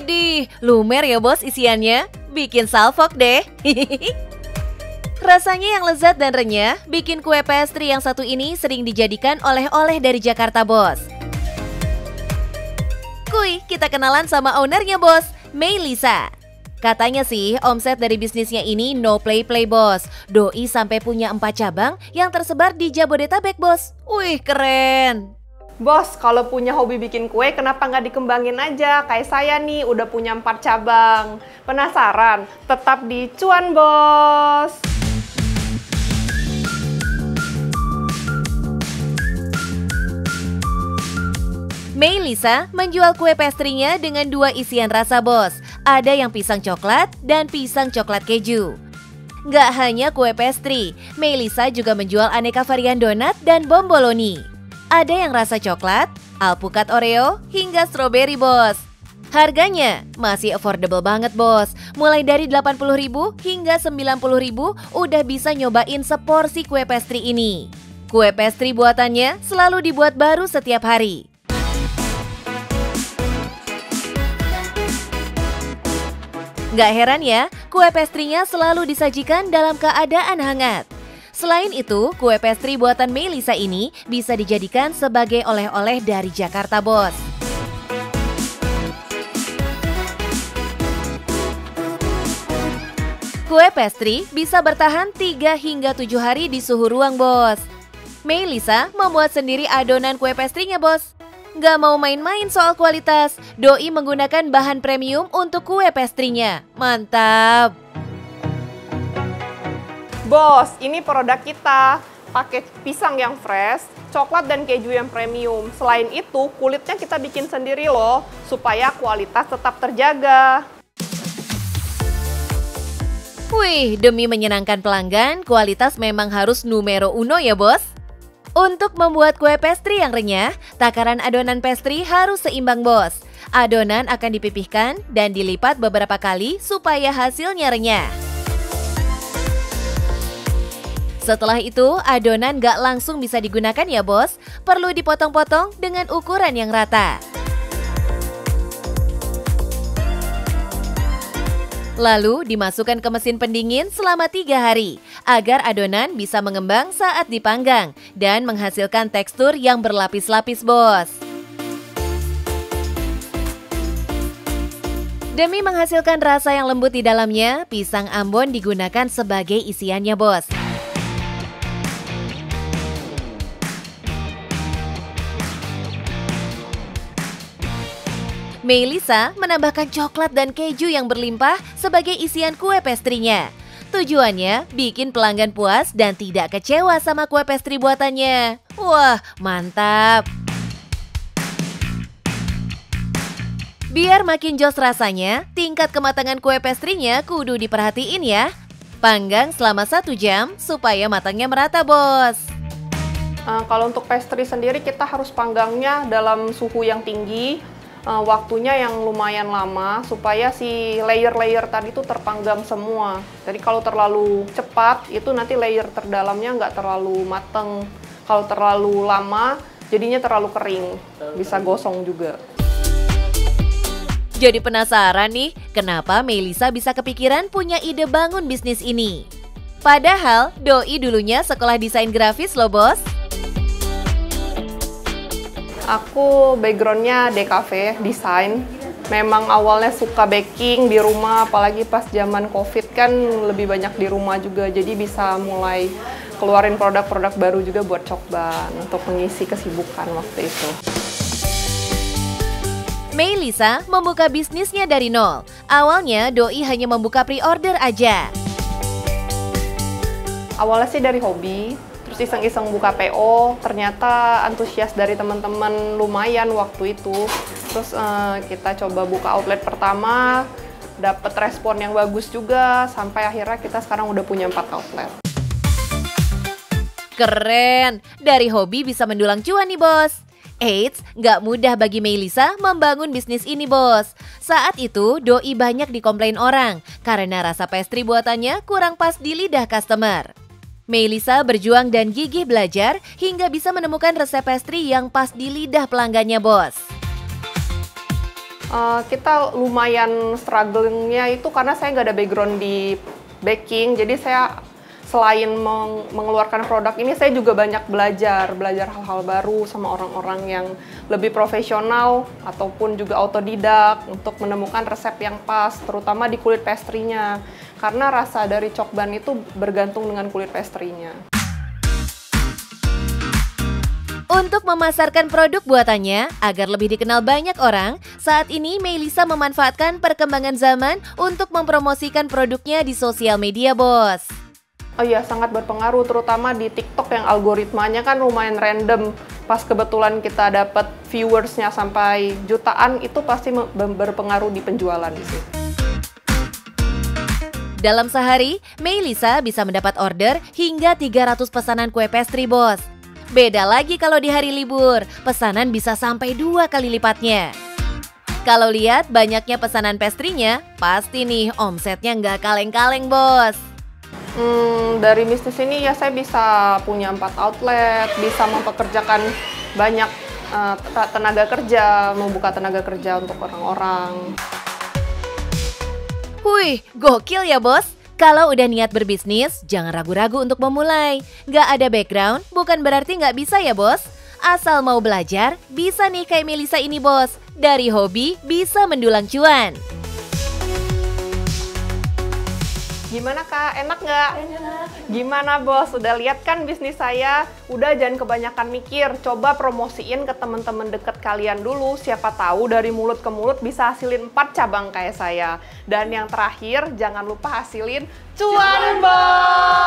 Widih, lumer ya bos isiannya. Bikin salfok deh. Rasanya yang lezat dan renyah, bikin kue pastry yang satu ini sering dijadikan oleh-oleh dari Jakarta, bos. Kuy, kita kenalan sama ownernya, bos, Melisa. Katanya sih, omset dari bisnisnya ini no play-play, bos. Doi sampai punya 4 cabang yang tersebar di Jabodetabek, bos. Wih, keren. Bos, kalau punya hobi bikin kue, kenapa nggak dikembangin aja? Kayak saya nih, udah punya 4 cabang. Penasaran? Tetap di Cuan, bos! Melisa menjual kue pastry-nya dengan 2 isian rasa, bos. Ada yang pisang coklat dan pisang coklat keju. Nggak hanya kue pastry, Melisa juga menjual aneka varian donat dan bomboloni. Ada yang rasa coklat, alpukat Oreo, hingga stroberi, bos. Harganya masih affordable banget, bos. Mulai dari 80.000 hingga 90.000 udah bisa nyobain seporsi kue pastry ini. Kue pastry buatannya selalu dibuat baru setiap hari. Nggak heran ya, kue pastry-nya selalu disajikan dalam keadaan hangat. Selain itu, kue pastry buatan Melisa ini bisa dijadikan sebagai oleh-oleh dari Jakarta, bos. Kue pastry bisa bertahan 3 hingga 7 hari di suhu ruang, bos. Melisa membuat sendiri adonan kue pastry-nya, bos. Nggak mau main-main soal kualitas, Doi menggunakan bahan premium untuk kue pastry-nya. Mantap! Bos, ini produk kita. Pakai pisang yang fresh, coklat dan keju yang premium. Selain itu, kulitnya kita bikin sendiri loh, supaya kualitas tetap terjaga. Wih, demi menyenangkan pelanggan, kualitas memang harus numero uno ya, bos. Untuk membuat kue pastry yang renyah, takaran adonan pastry harus seimbang, bos. Adonan akan dipipihkan dan dilipat beberapa kali supaya hasilnya renyah. Setelah itu, adonan gak langsung bisa digunakan ya, bos. Perlu dipotong-potong dengan ukuran yang rata. Lalu dimasukkan ke mesin pendingin selama 3 hari agar adonan bisa mengembang saat dipanggang dan menghasilkan tekstur yang berlapis-lapis, bos. Demi menghasilkan rasa yang lembut di dalamnya, pisang Ambon digunakan sebagai isiannya, bos. Melisa menambahkan coklat dan keju yang berlimpah sebagai isian kue pastry-nya. Tujuannya bikin pelanggan puas dan tidak kecewa sama kue pastry buatannya. Wah, mantap! Biar makin jos rasanya, tingkat kematangan kue pastry-nya kudu diperhatiin ya. Panggang selama 1 jam supaya matangnya merata, bos. Kalau untuk pastry sendiri kita harus panggangnya dalam suhu yang tinggi. Waktunya yang lumayan lama supaya si layer-layer tadi itu terpanggang semua. Jadi kalau terlalu cepat itu nanti layer terdalamnya nggak terlalu mateng. Kalau terlalu lama jadinya terlalu kering, bisa gosong juga. Jadi penasaran nih, kenapa Melisa bisa kepikiran punya ide bangun bisnis ini? Padahal Doi dulunya sekolah desain grafis loh, bos. Aku backgroundnya DKV, desain. Memang awalnya suka baking di rumah, apalagi pas zaman COVID kan lebih banyak di rumah juga. Jadi bisa mulai keluarin produk-produk baru juga buat cokban untuk mengisi kesibukan waktu itu. Melisa membuka bisnisnya dari nol. Awalnya Doi hanya membuka pre-order aja. Awalnya sih dari hobi. Terus iseng-iseng buka PO, ternyata antusias dari teman-teman lumayan waktu itu. Terus kita coba buka outlet pertama, dapat respon yang bagus juga, sampai akhirnya kita sekarang udah punya 4 outlet. Keren, dari hobi bisa mendulang cuan nih, bos. Eits, nggak mudah bagi Melisa membangun bisnis ini, bos. Saat itu, Doi banyak dikomplain orang karena rasa pastry buatannya kurang pas di lidah customer. Melisa berjuang dan gigih belajar hingga bisa menemukan resep pastry yang pas di lidah pelanggannya, bos. Kita lumayan strugglingnya itu karena saya nggak ada background di baking, jadi saya selain mengeluarkan produk ini, saya juga banyak belajar hal-hal baru sama orang-orang yang lebih profesional ataupun juga autodidak untuk menemukan resep yang pas, terutama di kulit pastry-nya. Karena rasa dari cokban itu bergantung dengan kulit pastry-nya. Untuk memasarkan produk buatannya agar lebih dikenal banyak orang, saat ini Melisa memanfaatkan perkembangan zaman untuk mempromosikan produknya di sosial media, Bos. Oh iya, sangat berpengaruh, terutama di TikTok yang algoritmanya kan lumayan random. Pas kebetulan kita dapat viewersnya sampai jutaan, itu pasti berpengaruh di penjualan sih. Dalam sehari, Melisa bisa mendapat order hingga 300 pesanan kue pastry, Bos. Beda lagi kalau di hari libur, pesanan bisa sampai 2 kali lipatnya. Kalau lihat banyaknya pesanan pastry-nya, pasti nih omsetnya nggak kaleng-kaleng, Bos. Dari bisnis ini ya saya bisa punya 4 outlet, bisa mempekerjakan banyak tenaga kerja, membuka tenaga kerja untuk orang-orang. Wih, gokil ya, Bos. Kalau udah niat berbisnis, jangan ragu-ragu untuk memulai. Nggak ada background, bukan berarti nggak bisa ya, Bos. Asal mau belajar, bisa nih kayak Melisa ini, Bos. Dari hobi, bisa mendulang cuan. Gimana Kak, enak nggak? Enak. Gimana Bos, udah lihat kan bisnis saya? Udah jangan kebanyakan mikir, coba promosiin ke teman-teman deket kalian dulu. Siapa tahu dari mulut ke mulut bisa hasilin 4 cabang kayak saya. Dan yang terakhir, jangan lupa hasilin cuan Bos!